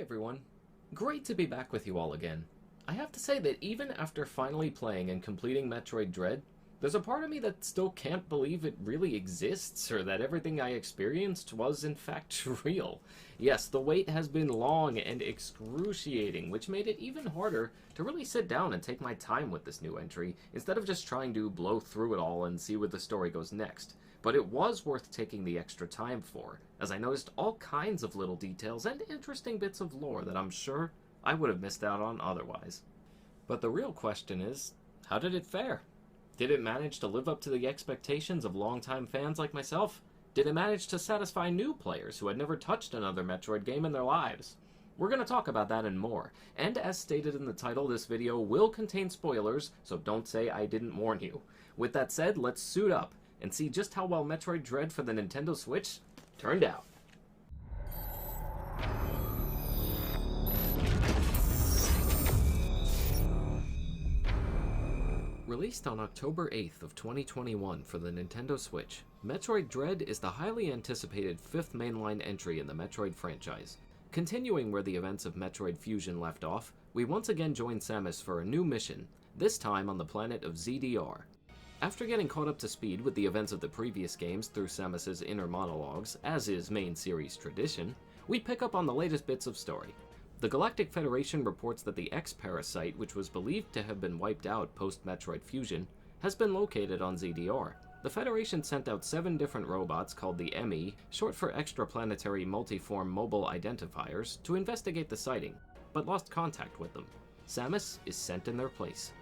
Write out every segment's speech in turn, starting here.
everyone. Great to be back with you all again. I have to say that even after finally playing and completing Metroid Dread, there's a part of me that still can't believe it really exists, or that everything I experienced was in fact real. Yes, the wait has been long and excruciating, which made it even harder to really sit down and take my time with this new entry, instead of just trying to blow through it all and see where the story goes next. But it was worth taking the extra time for, as I noticed all kinds of little details and interesting bits of lore that I'm sure I would have missed out on otherwise. But the real question is, how did it fare? Did it manage to live up to the expectations of longtime fans like myself? Did it manage to satisfy new players who had never touched another Metroid game in their lives? We're going to talk about that and more, and as stated in the title, this video will contain spoilers, so don't say I didn't warn you. With that said, let's suit up and see just how well Metroid Dread for the Nintendo Switch turned out. Released on October 8th of 2021 for the Nintendo Switch, Metroid Dread is the highly anticipated fifth mainline entry in the Metroid franchise. Continuing where the events of Metroid Fusion left off, we once again join Samus for a new mission, this time on the planet of ZDR. After getting caught up to speed with the events of the previous games through Samus's inner monologues, as is main series tradition, we pick up on the latest bits of story. The Galactic Federation reports that the X-Parasite, which was believed to have been wiped out post-Metroid Fusion, has been located on ZDR. The Federation sent out 7 different robots called the ME, short for Extraplanetary Multiform Mobile Identifiers, to investigate the sighting, but lost contact with them. Samus is sent in their place.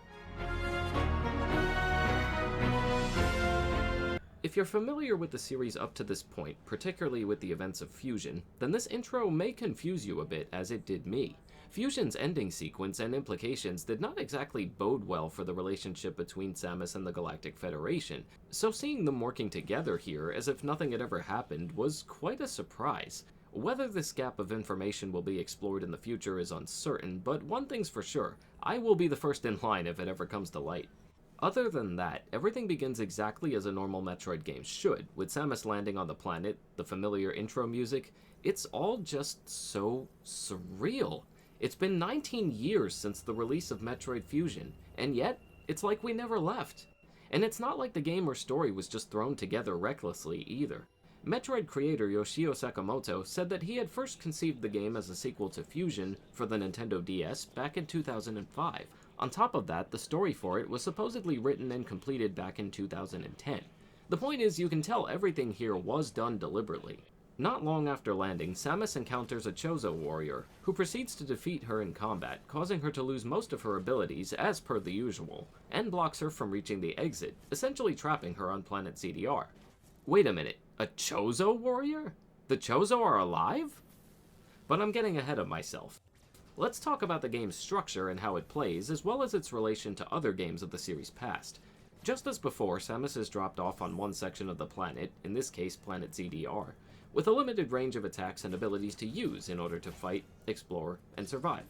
If you're familiar with the series up to this point, particularly with the events of Fusion, then this intro may confuse you a bit, as it did me. Fusion's ending sequence and implications did not exactly bode well for the relationship between Samus and the Galactic Federation, so seeing them working together here as if nothing had ever happened was quite a surprise. Whether this gap of information will be explored in the future is uncertain, but one thing's for sure, I will be the first in line if it ever comes to light. Other than that, everything begins exactly as a normal Metroid game should, with Samus landing on the planet, the familiar intro music. It's all just so surreal. It's been 19 years since the release of Metroid Fusion, and yet, it's like we never left. And it's not like the game or story was just thrown together recklessly either. Metroid creator Yoshio Sakamoto said that he had first conceived the game as a sequel to Fusion for the Nintendo DS back in 2005. On top of that, the story for it was supposedly written and completed back in 2010. The point is, you can tell everything here was done deliberately. Not long after landing, Samus encounters a Chozo warrior, who proceeds to defeat her in combat, causing her to lose most of her abilities as per the usual, and blocks her from reaching the exit, essentially trapping her on planet ZDR. Wait a minute, a Chozo warrior? The Chozo are alive? But I'm getting ahead of myself. Let's talk about the game's structure and how it plays, as well as its relation to other games of the series past. Just as before, Samus is dropped off on one section of the planet, in this case planet ZDR, with a limited range of attacks and abilities to use in order to fight, explore, and survive.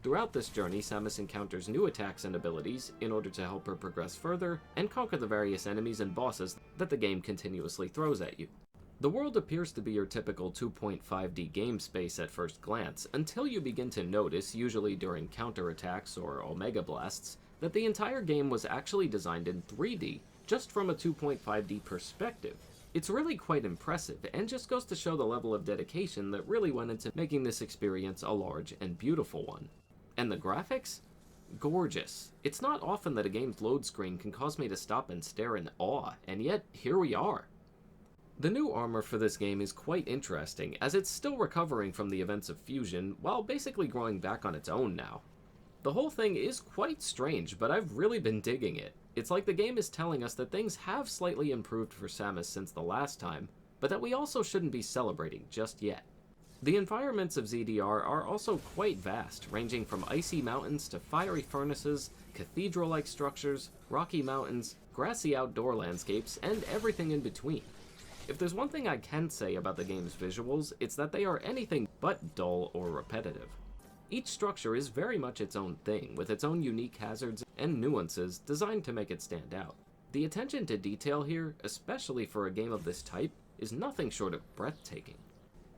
Throughout this journey, Samus encounters new attacks and abilities in order to help her progress further and conquer the various enemies and bosses that the game continuously throws at you. The world appears to be your typical 2.5D game space at first glance, until you begin to notice, usually during counterattacks or Omega Blasts, that the entire game was actually designed in 3D, just from a 2.5D perspective. It's really quite impressive, and just goes to show the level of dedication that really went into making this experience a large and beautiful one. And the graphics? Gorgeous. It's not often that a game's load screen can cause me to stop and stare in awe, and yet, here we are. The new armor for this game is quite interesting, as it's still recovering from the events of Fusion, while basically growing back on its own now. The whole thing is quite strange, but I've really been digging it. It's like the game is telling us that things have slightly improved for Samus since the last time, but that we also shouldn't be celebrating just yet. The environments of ZDR are also quite vast, ranging from icy mountains to fiery furnaces, cathedral-like structures, rocky mountains, grassy outdoor landscapes, and everything in between. If there's one thing I can say about the game's visuals, it's that they are anything but dull or repetitive. Each structure is very much its own thing, with its own unique hazards and nuances designed to make it stand out. The attention to detail here, especially for a game of this type, is nothing short of breathtaking.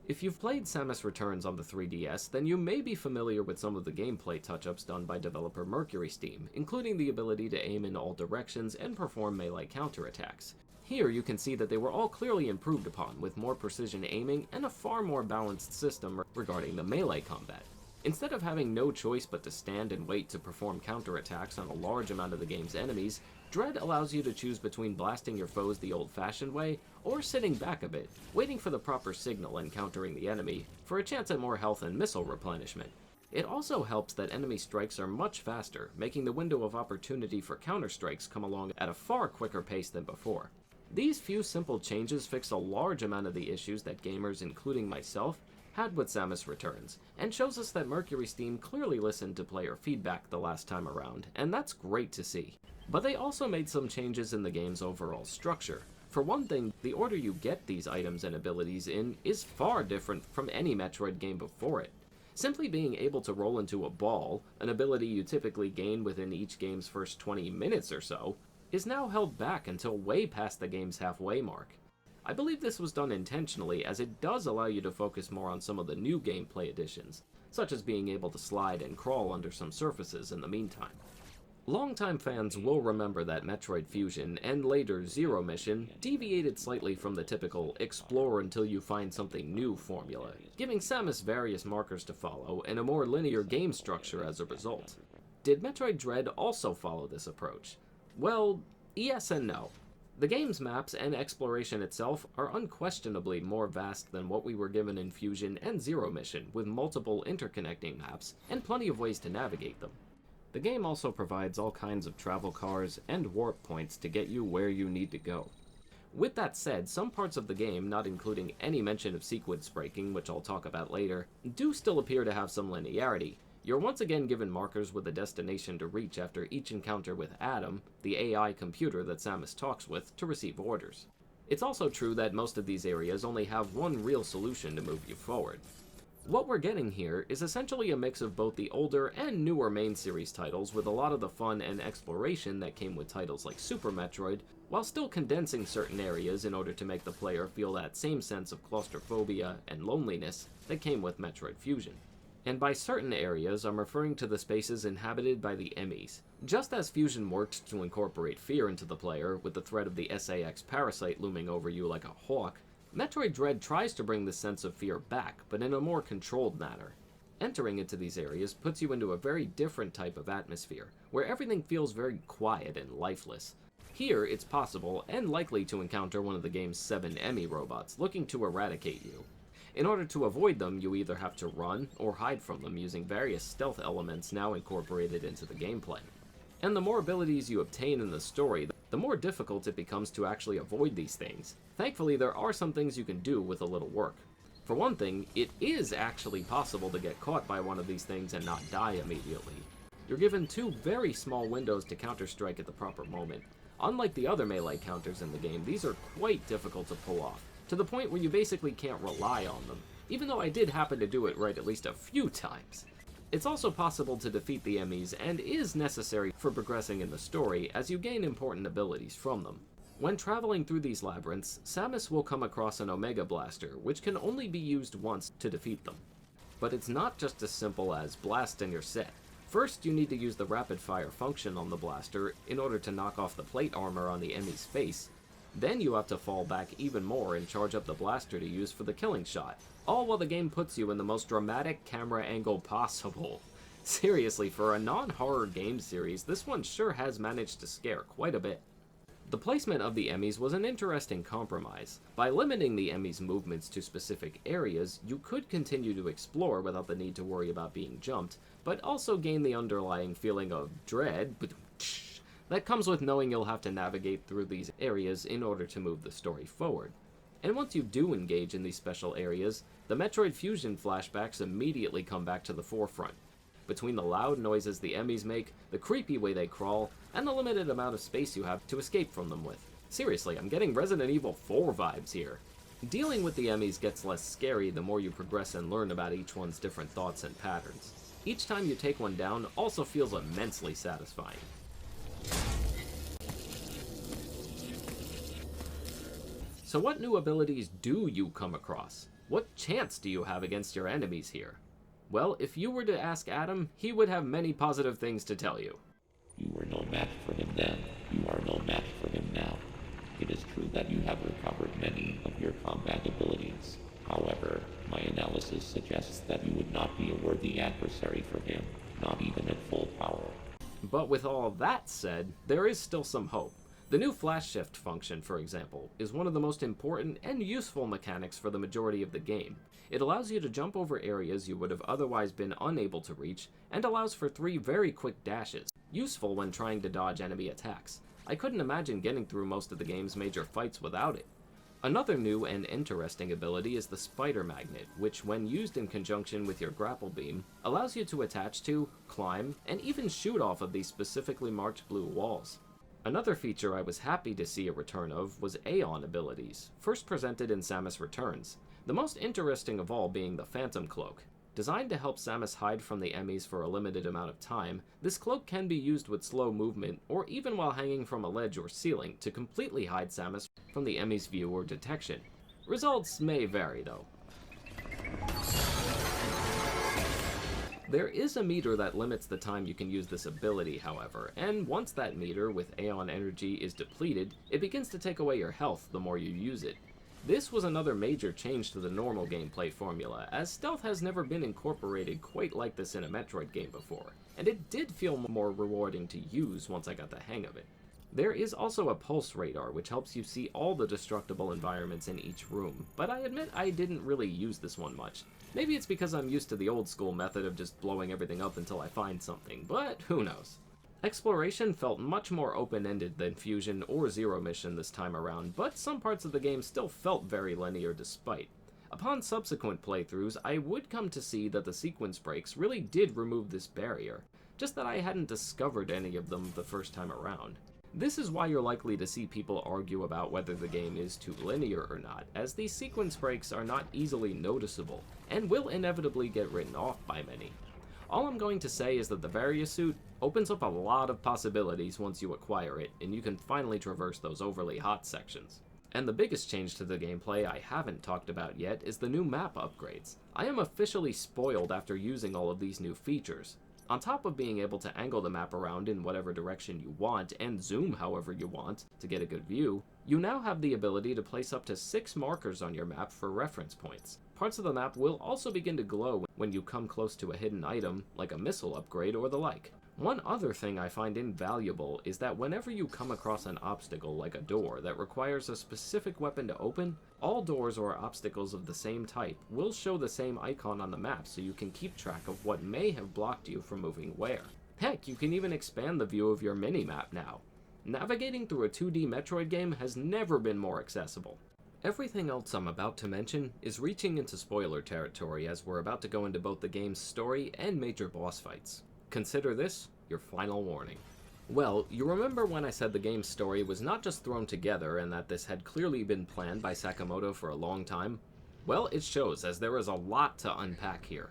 If you've played Samus Returns on the 3DS, then you may be familiar with some of the gameplay touch-ups done by developer Mercury Steam, including the ability to aim in all directions and perform melee counterattacks. Here you can see that they were all clearly improved upon, with more precision aiming and a far more balanced system regarding the melee combat. Instead of having no choice but to stand and wait to perform counterattacks on a large amount of the game's enemies, Dread allows you to choose between blasting your foes the old-fashioned way, or sitting back a bit, waiting for the proper signal and countering the enemy, for a chance at more health and missile replenishment. It also helps that enemy strikes are much faster, making the window of opportunity for counter-strikes come along at a far quicker pace than before. These few simple changes fix a large amount of the issues that gamers, including myself, had with Samus Returns, and shows us that Mercury Steam clearly listened to player feedback the last time around, and that's great to see. But they also made some changes in the game's overall structure. For one thing, the order you get these items and abilities in is far different from any Metroid game before it. Simply being able to roll into a ball, an ability you typically gain within each game's first 20 minutes or so, is now held back until way past the game's halfway mark. I believe this was done intentionally, as it does allow you to focus more on some of the new gameplay additions, such as being able to slide and crawl under some surfaces in the meantime. Longtime fans will remember that Metroid Fusion, and later Zero Mission, deviated slightly from the typical explore until you find something new formula, giving Samus various markers to follow and a more linear game structure as a result. Did Metroid Dread also follow this approach? Well, yes and no. The game's maps and exploration itself are unquestionably more vast than what we were given in Fusion and Zero Mission, with multiple interconnecting maps and plenty of ways to navigate them. The game also provides all kinds of travel cars and warp points to get you where you need to go. With that said, some parts of the game, not including any mention of sequence breaking, which I'll talk about later, do still appear to have some linearity. You're once again given markers with a destination to reach after each encounter with Adam, the AI computer that Samus talks with, to receive orders. It's also true that most of these areas only have one real solution to move you forward. What we're getting here is essentially a mix of both the older and newer main series titles, with a lot of the fun and exploration that came with titles like Super Metroid, while still condensing certain areas in order to make the player feel that same sense of claustrophobia and loneliness that came with Metroid Fusion. And by certain areas, I'm referring to the spaces inhabited by the Emmys. Just as Fusion worked to incorporate fear into the player, with the threat of the SAX parasite looming over you like a hawk, Metroid Dread tries to bring this sense of fear back, but in a more controlled manner. Entering into these areas puts you into a very different type of atmosphere, where everything feels very quiet and lifeless. Here, it's possible, and likely, to encounter one of the game's 7 Emmy robots looking to eradicate you. In order to avoid them, you either have to run or hide from them using various stealth elements now incorporated into the gameplay. And the more abilities you obtain in the story, the more difficult it becomes to actually avoid these things. Thankfully, there are some things you can do with a little work. For one thing, it is actually possible to get caught by one of these things and not die immediately. You're given 2 very small windows to counter-strike at the proper moment. Unlike the other melee counters in the game, these are quite difficult to pull off, to the point where you basically can't rely on them, even though I did happen to do it right at least a few times. It's also possible to defeat the Emmys, and is necessary for progressing in the story, as you gain important abilities from them. When traveling through these labyrinths, Samus will come across an Omega Blaster, which can only be used once to defeat them. But it's not just as simple as blast and you're set. First, you need to use the rapid fire function on the blaster in order to knock off the plate armor on the Emmy's face. Then you have to fall back even more and charge up the blaster to use for the killing shot, all while the game puts you in the most dramatic camera angle possible. Seriously, for a non-horror game series, this one sure has managed to scare quite a bit. The placement of the Emmys was an interesting compromise. By limiting the Emmys' movements to specific areas, you could continue to explore without the need to worry about being jumped, but also gain the underlying feeling of dread that comes with knowing you'll have to navigate through these areas in order to move the story forward. And once you do engage in these special areas, the Metroid Fusion flashbacks immediately come back to the forefront. Between the loud noises the Emmys make, the creepy way they crawl, and the limited amount of space you have to escape from them with. Seriously, I'm getting Resident Evil 4 vibes here. Dealing with the Emmys gets less scary the more you progress and learn about each one's different thoughts and patterns. Each time you take one down also feels immensely satisfying. So what new abilities do you come across? What chance do you have against your enemies here? Well, if you were to ask Adam, he would have many positive things to tell you. You were no match for him then. You are no match for him now. It is true that you have recovered many of your combat abilities. However, my analysis suggests that you would not be a worthy adversary for him, not even at full power. But with all that said, there is still some hope. The new flash shift function, for example, is one of the most important and useful mechanics for the majority of the game. It allows you to jump over areas you would have otherwise been unable to reach, and allows for 3 very quick dashes, useful when trying to dodge enemy attacks. I couldn't imagine getting through most of the game's major fights without it. Another new and interesting ability is the spider magnet, which when used in conjunction with your grapple beam, allows you to attach to, climb, and even shoot off of these specifically marked blue walls. Another feature I was happy to see a return of was Aeon abilities, first presented in Samus Returns, the most interesting of all being the Phantom Cloak. Designed to help Samus hide from the enemies for a limited amount of time, this cloak can be used with slow movement or even while hanging from a ledge or ceiling to completely hide Samus from the enemy's view or detection. Results may vary though. There is a meter that limits the time you can use this ability, however, and once that meter with Aeon energy is depleted, it begins to take away your health the more you use it. This was another major change to the normal gameplay formula, as stealth has never been incorporated quite like this in a Metroid game before, and it did feel more rewarding to use once I got the hang of it. There is also a pulse radar, which helps you see all the destructible environments in each room, but I admit I didn't really use this one much. Maybe it's because I'm used to the old school method of just blowing everything up until I find something, but who knows. Exploration felt much more open-ended than Fusion or Zero Mission this time around, but some parts of the game still felt very linear despite. Upon subsequent playthroughs, I would come to see that the sequence breaks really did remove this barrier, just that I hadn't discovered any of them the first time around. This is why you're likely to see people argue about whether the game is too linear or not, as these sequence breaks are not easily noticeable, and will inevitably get written off by many. All I'm going to say is that the Varia suit opens up a lot of possibilities once you acquire it, and you can finally traverse those overly hot sections. And the biggest change to the gameplay I haven't talked about yet is the new map upgrades. I am officially spoiled after using all of these new features. On top of being able to angle the map around in whatever direction you want, and zoom however you want to get a good view, you now have the ability to place up to 6 markers on your map for reference points. Parts of the map will also begin to glow when you come close to a hidden item, like a missile upgrade or the like. One other thing I find invaluable is that whenever you come across an obstacle like a door that requires a specific weapon to open, all doors or obstacles of the same type will show the same icon on the map so you can keep track of what may have blocked you from moving where. Heck, you can even expand the view of your mini-map now. Navigating through a 2D Metroid game has never been more accessible. Everything else I'm about to mention is reaching into spoiler territory as we're about to go into both the game's story and major boss fights. Consider this your final warning. Well, you remember when I said the game's story was not just thrown together and that this had clearly been planned by Sakamoto for a long time? Well, it shows, as there is a lot to unpack here.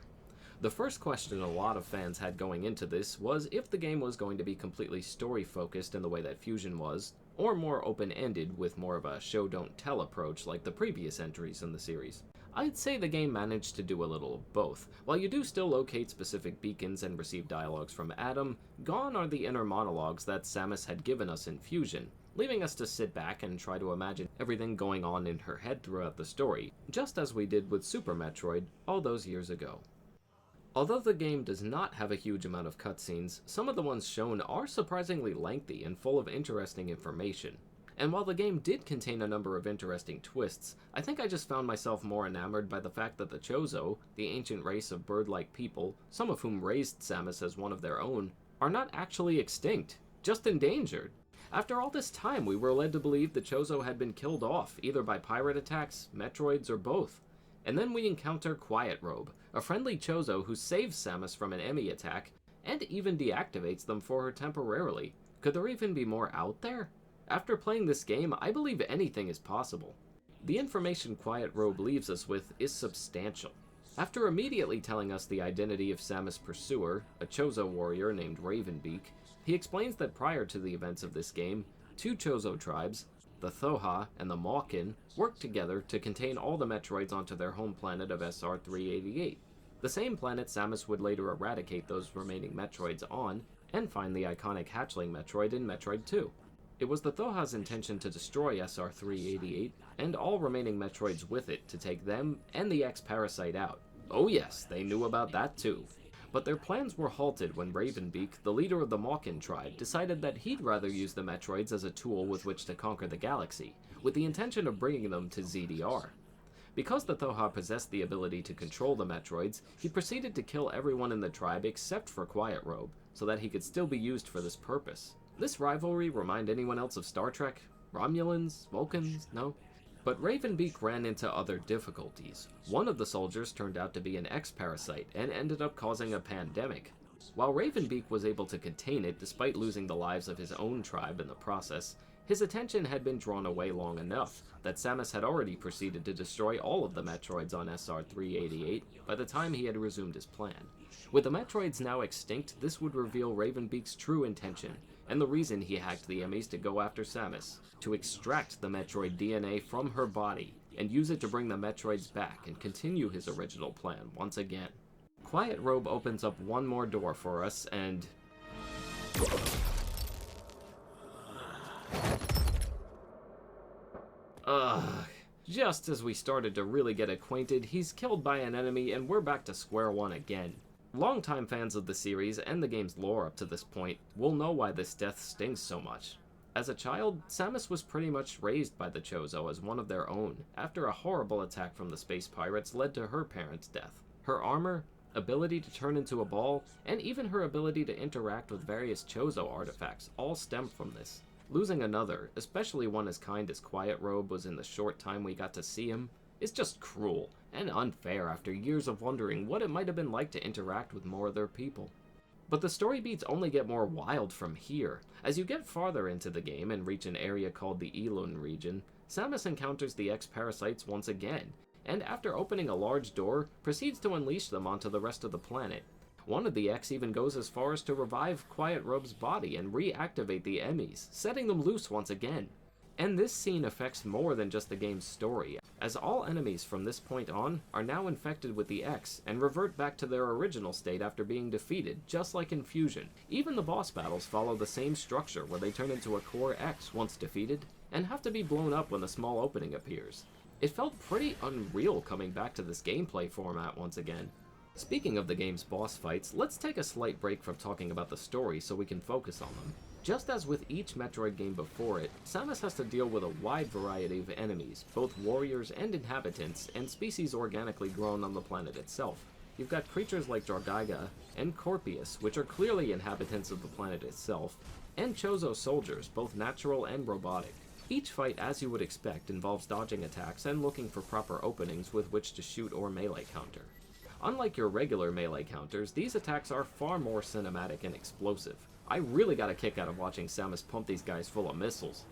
The first question a lot of fans had going into this was if the game was going to be completely story-focused in the way that Fusion was, or more open-ended with more of a show-don't-tell approach like the previous entries in the series. I'd say the game managed to do a little of both. While you do still locate specific beacons and receive dialogues from Adam, gone are the inner monologues that Samus had given us in Fusion, leaving us to sit back and try to imagine everything going on in her head throughout the story, just as we did with Super Metroid all those years ago. Although the game does not have a huge amount of cutscenes, some of the ones shown are surprisingly lengthy and full of interesting information. And while the game did contain a number of interesting twists, I think I just found myself more enamored by the fact that the Chozo, the ancient race of bird-like people, some of whom raised Samus as one of their own, are not actually extinct, just endangered. After all this time, we were led to believe the Chozo had been killed off, either by pirate attacks, Metroids, or both. And then we encounter Quiet Robe, a friendly Chozo who saves Samus from an Emmy attack, and even deactivates them for her temporarily. Could there even be more out there? After playing this game, I believe anything is possible. The information Quiet Robe leaves us with is substantial. After immediately telling us the identity of Samus' pursuer, a Chozo warrior named Ravenbeak, he explains that prior to the events of this game, 2 Chozo tribes, the Thoha and the Mawkin worked together to contain all the Metroids onto their home planet of SR-388, the same planet Samus would later eradicate those remaining Metroids on and find the iconic hatchling Metroid in Metroid 2. It was the Thoha's intention to destroy SR-388 and all remaining Metroids with it to take them and the X-Parasite out. Oh yes, they knew about that too. But their plans were halted when Ravenbeak, the leader of the Mawkin tribe, decided that he'd rather use the Metroids as a tool with which to conquer the galaxy, with the intention of bringing them to ZDR. Because the Thoha possessed the ability to control the Metroids, he proceeded to kill everyone in the tribe except for Quiet Robe, so that he could still be used for this purpose. This rivalry remind anyone else of Star Trek? Romulans? Vulcans? No? But Ravenbeak ran into other difficulties. One of the soldiers turned out to be an X-Parasite and ended up causing a pandemic. While Ravenbeak was able to contain it despite losing the lives of his own tribe in the process, his attention had been drawn away long enough that Samus had already proceeded to destroy all of the Metroids on SR-388 by the time he had resumed his plan. With the Metroids now extinct, this would reveal Ravenbeak's true intention, and the reason he hacked the Emmys to go after Samus, to extract the Metroid DNA from her body and use it to bring the Metroids back and continue his original plan once again. Quiet Robe opens up one more door for us, and just as we started to really get acquainted, he's killed by an enemy and we're back to square one again. Longtime fans of the series and the game's lore up to this point will know why this death stings so much. As a child, Samus was pretty much raised by the Chozo as one of their own, after a horrible attack from the space pirates led to her parents' death. Her armor, ability to turn into a ball, and even her ability to interact with various Chozo artifacts all stem from this. Losing another, especially one as kind as Quiet Robe was in the short time we got to see him, is just cruel and unfair after years of wondering what it might have been like to interact with more of their people. But the story beats only get more wild from here. As you get farther into the game and reach an area called the Elun region, Samus encounters the X-Parasites once again, and after opening a large door, proceeds to unleash them onto the rest of the planet. One of the X even goes as far as to revive Quiet Robe's body and reactivate the Emmys, setting them loose once again. And this scene affects more than just the game's story, as all enemies from this point on are now infected with the X and revert back to their original state after being defeated, just like in Fusion. Even the boss battles follow the same structure where they turn into a core X once defeated, and have to be blown up when the small opening appears. It felt pretty unreal coming back to this gameplay format once again. Speaking of the game's boss fights, let's take a slight break from talking about the story so we can focus on them. Just as with each Metroid game before it, Samus has to deal with a wide variety of enemies, both warriors and inhabitants, and species organically grown on the planet itself. You've got creatures like Jargaiga and Corpius, which are clearly inhabitants of the planet itself, and Chozo soldiers, both natural and robotic. Each fight, as you would expect, involves dodging attacks and looking for proper openings with which to shoot or melee counter. Unlike your regular melee counters, these attacks are far more cinematic and explosive. I really got a kick out of watching Samus pump these guys full of missiles.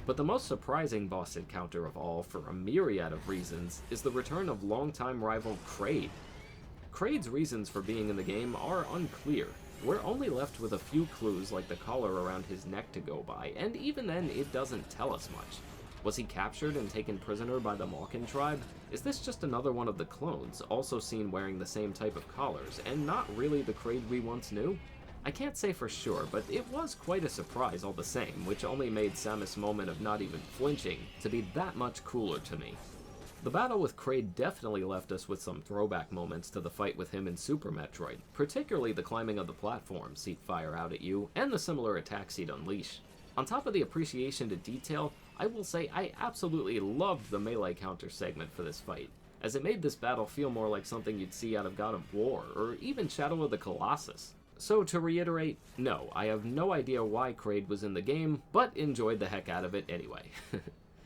But the most surprising boss encounter of all, for a myriad of reasons, is the return of longtime rival Kraid. Kraid's reasons for being in the game are unclear. We're only left with a few clues like the collar around his neck to go by, and even then it doesn't tell us much. Was he captured and taken prisoner by the Mawkin tribe? Is this just another one of the clones, also seen wearing the same type of collars, and not really the Kraid we once knew? I can't say for sure, but it was quite a surprise all the same, which only made Samus' moment of not even flinching to be that much cooler to me. The battle with Kraid definitely left us with some throwback moments to the fight with him in Super Metroid, particularly the climbing of the platforms he'd fire out at you, and the similar attacks he'd unleash. On top of the appreciation to detail, I will say I absolutely loved the melee counter segment for this fight, as it made this battle feel more like something you'd see out of God of War, or even Shadow of the Colossus. So to reiterate, no, I have no idea why Kraid was in the game, but enjoyed the heck out of it anyway.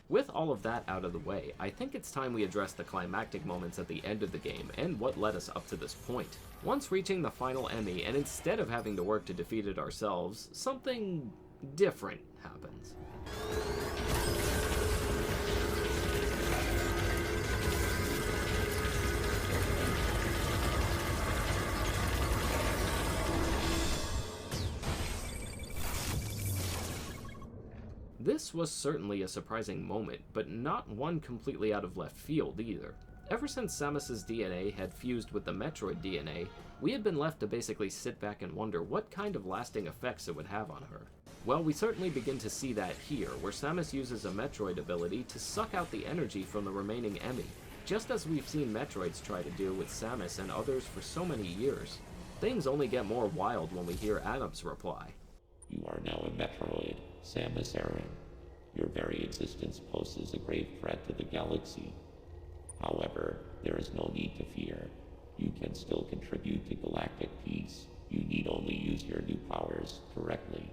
With all of that out of the way, I think it's time we address the climactic moments at the end of the game and what led us up to this point. Once reaching the final Emmy, and instead of having to work to defeat it ourselves, something different happens. This was certainly a surprising moment, but not one completely out of left field either. Ever since Samus's DNA had fused with the Metroid DNA, we had been left to basically sit back and wonder what kind of lasting effects it would have on her. Well, we certainly begin to see that here, where Samus uses a Metroid ability to suck out the energy from the remaining Emmy, just as we've seen Metroids try to do with Samus and others for so many years. Things only get more wild when we hear Adam's reply. You are now a Metroid, Samus Aran. Your very existence poses a grave threat to the galaxy. However, there is no need to fear. You can still contribute to galactic peace. You need only use your new powers correctly.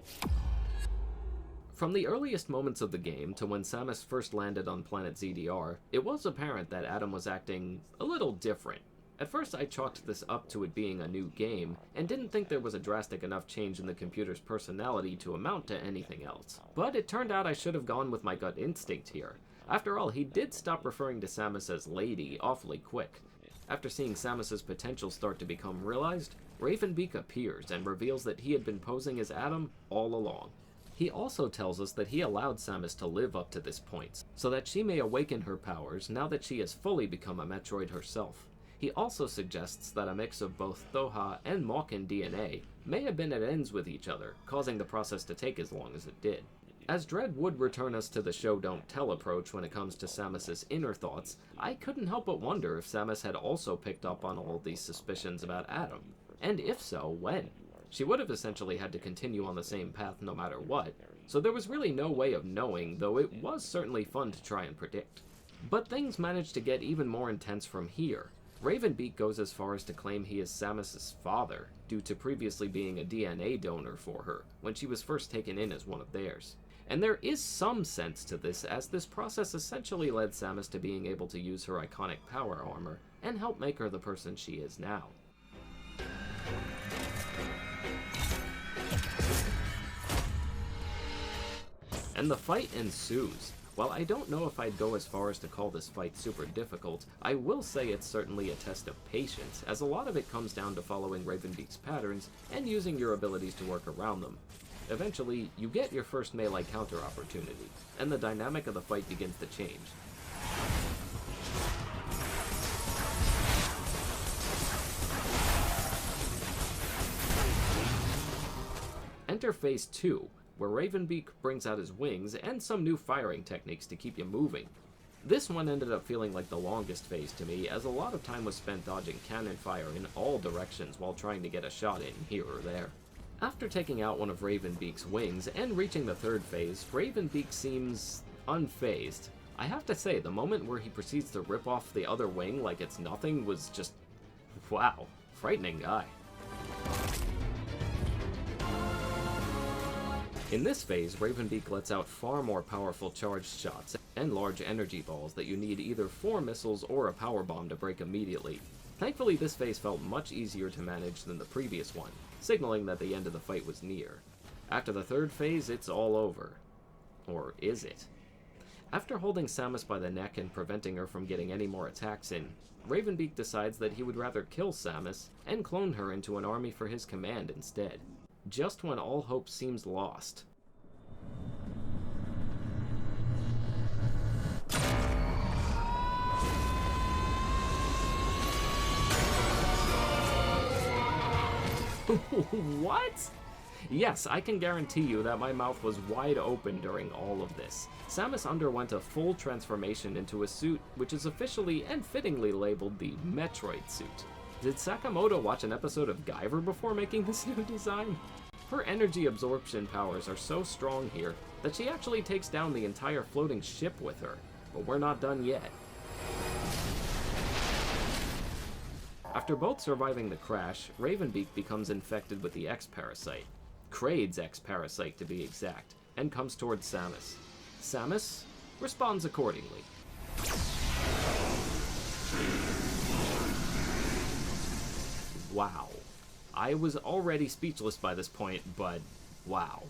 From the earliest moments of the game to when Samus first landed on planet ZDR, it was apparent that Adam was acting a little different. At first I chalked this up to it being a new game, and didn't think there was a drastic enough change in the computer's personality to amount to anything else. But it turned out I should have gone with my gut instinct here. After all, he did stop referring to Samus as Lady awfully quick. After seeing Samus's potential start to become realized, Ravenbeak appears and reveals that he had been posing as Adam all along. He also tells us that he allowed Samus to live up to this point, so that she may awaken her powers now that she has fully become a Metroid herself. He also suggests that a mix of both Thoha and Mawkin DNA may have been at ends with each other, causing the process to take as long as it did. As Dread would return us to the show don't tell approach when it comes to Samus's inner thoughts, I couldn't help but wonder if Samus had also picked up on all of these suspicions about Adam, and if so, when. She would have essentially had to continue on the same path no matter what, so there was really no way of knowing, though it was certainly fun to try and predict. But things managed to get even more intense from here. Ravenbeak goes as far as to claim he is Samus's father, due to previously being a DNA donor for her, when she was first taken in as one of theirs. And there is some sense to this, as this process essentially led Samus to being able to use her iconic power armor, and help make her the person she is now. And the fight ensues. While I don't know if I'd go as far as to call this fight super difficult, I will say it's certainly a test of patience, as a lot of it comes down to following Ravenbeak's patterns and using your abilities to work around them. Eventually, you get your first melee counter opportunity, and the dynamic of the fight begins to change. Enter Phase 2, where Ravenbeak brings out his wings and some new firing techniques to keep you moving. This one ended up feeling like the longest phase to me, as a lot of time was spent dodging cannon fire in all directions while trying to get a shot in here or there. After taking out one of Ravenbeak's wings and reaching the third phase, Ravenbeak seems unfazed. I have to say, the moment where he proceeds to rip off the other wing like it's nothing was just, wow, frightening guy. In this phase, Ravenbeak lets out far more powerful charged shots and large energy balls that you need either 4 missiles or a power bomb to break immediately. Thankfully, this phase felt much easier to manage than the previous one, signaling that the end of the fight was near. After the third phase, it's all over. Or is it? After holding Samus by the neck and preventing her from getting any more attacks in, Ravenbeak decides that he would rather kill Samus and clone her into an army for his command instead. Just when all hope seems lost. What? Yes, I can guarantee you that my mouth was wide open during all of this. Samus underwent a full transformation into a suit which is officially and fittingly labeled the Metroid suit. Did Sakamoto watch an episode of Guyver before making this new design? Her energy absorption powers are so strong here that she actually takes down the entire floating ship with her, but we're not done yet. After both surviving the crash, Ravenbeak becomes infected with the X-Parasite, Kraid's X-Parasite to be exact, and comes towards Samus. Samus responds accordingly. Wow. I was already speechless by this point, but wow.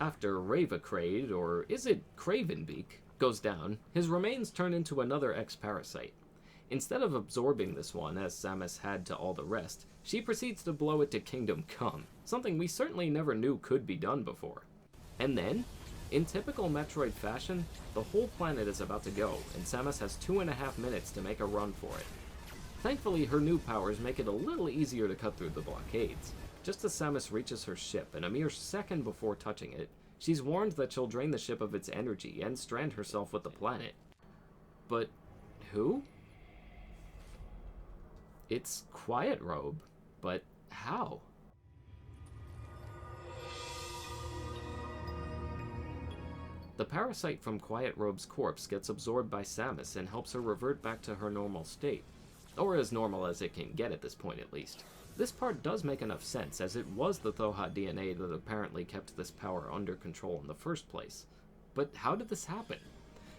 After Kraid, or is it Cravenbeak, goes down, his remains turn into another X-Parasite. Instead of absorbing this one, as Samus had to all the rest, she proceeds to blow it to Kingdom Come, something we certainly never knew could be done before. And then, in typical Metroid fashion, the whole planet is about to go, and Samus has 2.5 minutes to make a run for it. Thankfully, her new powers make it a little easier to cut through the blockades. Just as Samus reaches her ship, and a mere second before touching it, she's warned that she'll drain the ship of its energy and strand herself with the planet. But who? It's Quiet Robe, but how? The parasite from Quiet Robe's corpse gets absorbed by Samus and helps her revert back to her normal state. Or as normal as it can get at this point, at least. This part does make enough sense, as it was the Thoha DNA that apparently kept this power under control in the first place. But how did this happen?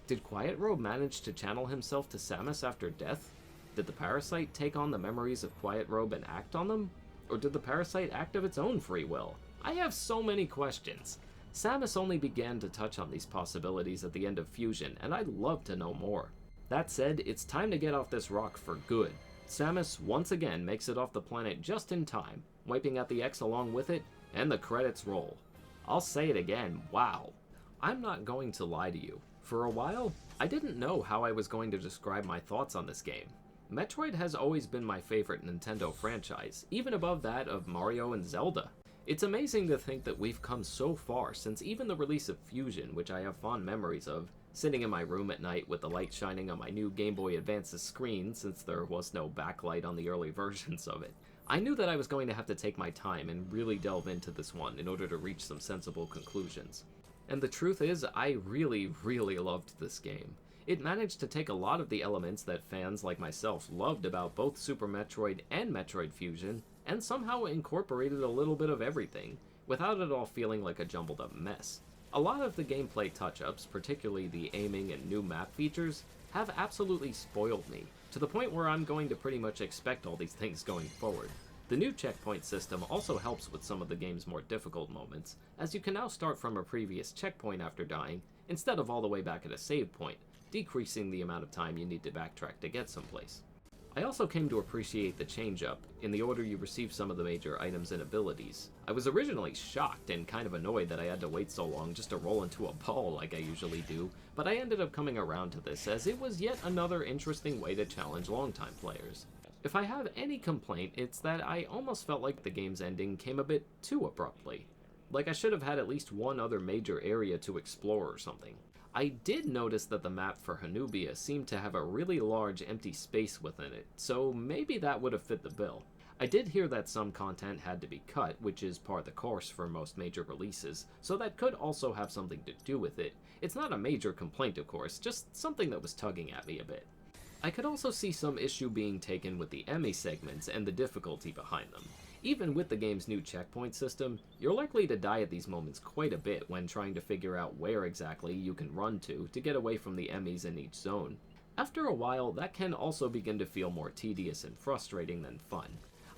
Did Quiet Robe manage to channel himself to Samus after death? Did the parasite take on the memories of Quiet Robe and act on them? Or did the parasite act of its own free will? I have so many questions. Samus only began to touch on these possibilities at the end of Fusion, and I'd love to know more. That said, it's time to get off this rock for good. Samus once again makes it off the planet just in time, wiping out the X along with it, and the credits roll. I'll say it again, wow. I'm not going to lie to you. For a while, I didn't know how I was going to describe my thoughts on this game. Metroid has always been my favorite Nintendo franchise, even above that of Mario and Zelda. It's amazing to think that we've come so far since even the release of Fusion, which I have fond memories of, sitting in my room at night with the light shining on my new Game Boy Advance's screen since there was no backlight on the early versions of it. I knew that I was going to have to take my time and really delve into this one in order to reach some sensible conclusions. And the truth is, I really loved this game. It managed to take a lot of the elements that fans like myself loved about both Super Metroid and Metroid Fusion, and somehow incorporated a little bit of everything, without it all feeling like a jumbled up mess. A lot of the gameplay touch-ups, particularly the aiming and new map features, have absolutely spoiled me, to the point where I'm going to pretty much expect all these things going forward. The new checkpoint system also helps with some of the game's more difficult moments, as you can now start from a previous checkpoint after dying, instead of all the way back at a save point, decreasing the amount of time you need to backtrack to get someplace. I also came to appreciate the change-up in the order you receive some of the major items and abilities. I was originally shocked and kind of annoyed that I had to wait so long just to roll into a ball like I usually do, but I ended up coming around to this as it was yet another interesting way to challenge longtime players. If I have any complaint, it's that I almost felt like the game's ending came a bit too abruptly. Like I should have had at least one other major area to explore or something. I did notice that the map for Hanubia seemed to have a really large empty space within it, so maybe that would have fit the bill. I did hear that some content had to be cut, which is par the course for most major releases, so that could also have something to do with it. It's not a major complaint, of course, just something that was tugging at me a bit. I could also see some issue being taken with the Emmy segments and the difficulty behind them. Even with the game's new checkpoint system, you're likely to die at these moments quite a bit when trying to figure out where exactly you can run to get away from the Emmys in each zone. After a while, that can also begin to feel more tedious and frustrating than fun.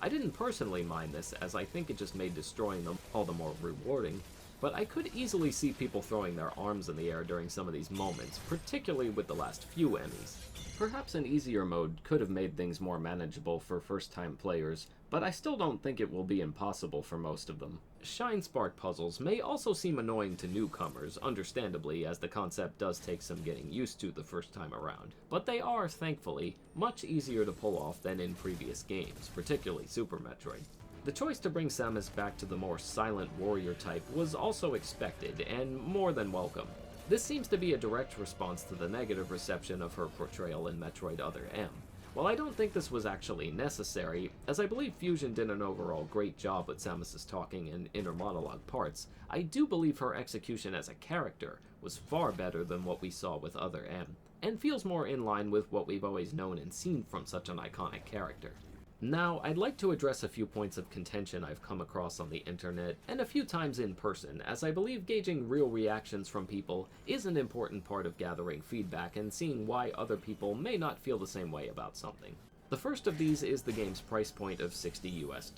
I didn't personally mind this, as I think it just made destroying them all the more rewarding, but I could easily see people throwing their arms in the air during some of these moments, particularly with the last few Emmys. Perhaps an easier mode could have made things more manageable for first-time players, but I still don't think it will be impossible for most of them. Shine Spark puzzles may also seem annoying to newcomers, understandably, as the concept does take some getting used to the first time around, but they are, thankfully, much easier to pull off than in previous games, particularly Super Metroid. The choice to bring Samus back to the more silent warrior type was also expected, and more than welcome. This seems to be a direct response to the negative reception of her portrayal in Metroid Other M. While I don't think this was actually necessary, as I believe Fusion did an overall great job with Samus's talking and inner monologue parts, I do believe her execution as a character was far better than what we saw with Other M, and feels more in line with what we've always known and seen from such an iconic character. Now, I'd like to address a few points of contention I've come across on the internet, and a few times in person, as I believe gauging real reactions from people is an important part of gathering feedback and seeing why other people may not feel the same way about something. The first of these is the game's price point of $60 US.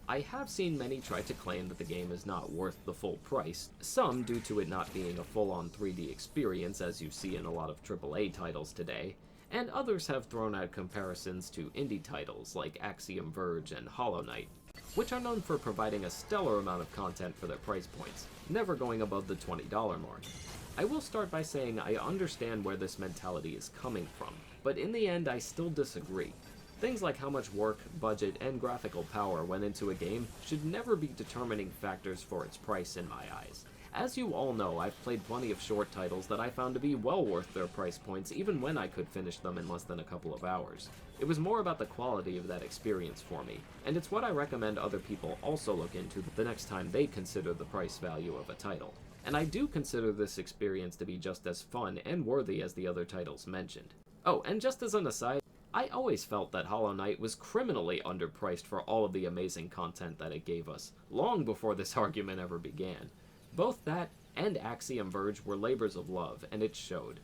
I have seen many try to claim that the game is not worth the full price, some due to it not being a full-on 3D experience as you see in a lot of AAA titles today, and others have thrown out comparisons to indie titles like Axiom Verge and Hollow Knight, which are known for providing a stellar amount of content for their price points, never going above the $20 mark. I will start by saying I understand where this mentality is coming from, but in the end I still disagree. Things like how much work, budget, and graphical power went into a game should never be determining factors for its price in my eyes. As you all know, I've played plenty of short titles that I found to be well worth their price points even when I could finish them in less than a couple of hours. It was more about the quality of that experience for me, and it's what I recommend other people also look into the next time they consider the price value of a title. And I do consider this experience to be just as fun and worthy as the other titles mentioned. Oh, and just as an aside, I always felt that Hollow Knight was criminally underpriced for all of the amazing content that it gave us, long before this argument ever began. Both that and Axiom Verge were labors of love, and it showed.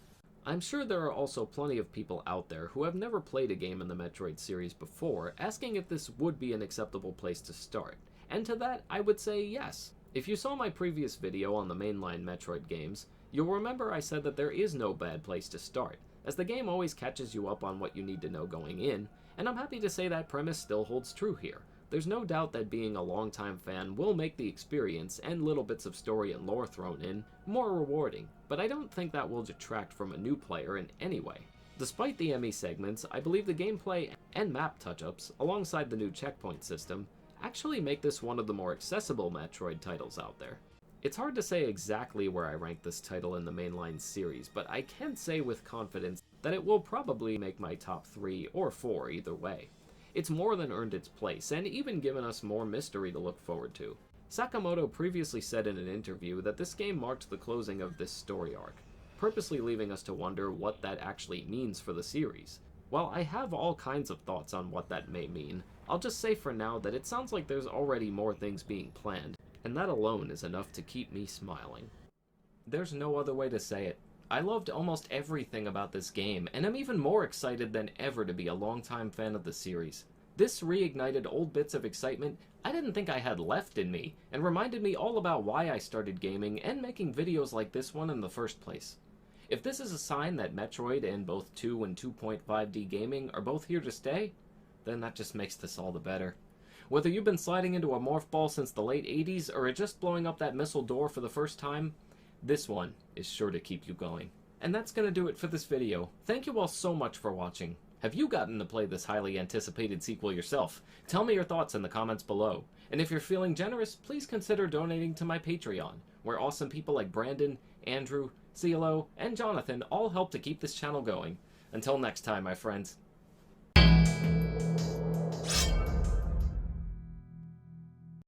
I'm sure there are also plenty of people out there who have never played a game in the Metroid series before, asking if this would be an acceptable place to start, and to that I would say yes. If you saw my previous video on the mainline Metroid games, you'll remember I said that there is no bad place to start, as the game always catches you up on what you need to know going in, and I'm happy to say that premise still holds true here. There's no doubt that being a longtime fan will make the experience, and little bits of story and lore thrown in, more rewarding, but I don't think that will detract from a new player in any way. Despite the ME segments, I believe the gameplay and map touch-ups, alongside the new checkpoint system, actually make this one of the more accessible Metroid titles out there. It's hard to say exactly where I rank this title in the mainline series, but I can say with confidence that it will probably make my top 3 or 4 either way. It's more than earned its place, and even given us more mystery to look forward to. Sakamoto previously said in an interview that this game marked the closing of this story arc, purposely leaving us to wonder what that actually means for the series. While I have all kinds of thoughts on what that may mean, I'll just say for now that it sounds like there's already more things being planned, and that alone is enough to keep me smiling. There's no other way to say it. I loved almost everything about this game, and I'm even more excited than ever to be a longtime fan of the series. This reignited old bits of excitement I didn't think I had left in me, and reminded me all about why I started gaming and making videos like this one in the first place. If this is a sign that Metroid and both 2 and 2.5D gaming are both here to stay, then that just makes this all the better. Whether you've been sliding into a morph ball since the late 80s or are just blowing up that missile door for the first time, this one is sure to keep you going. And that's gonna do it for this video. Thank you all so much for watching. Have you gotten to play this highly anticipated sequel yourself? Tell me your thoughts in the comments below. And if you're feeling generous, please consider donating to my Patreon, where awesome people like Brandon, Andrew, CeeLo, and Jonathan all help to keep this channel going. Until next time, my friends.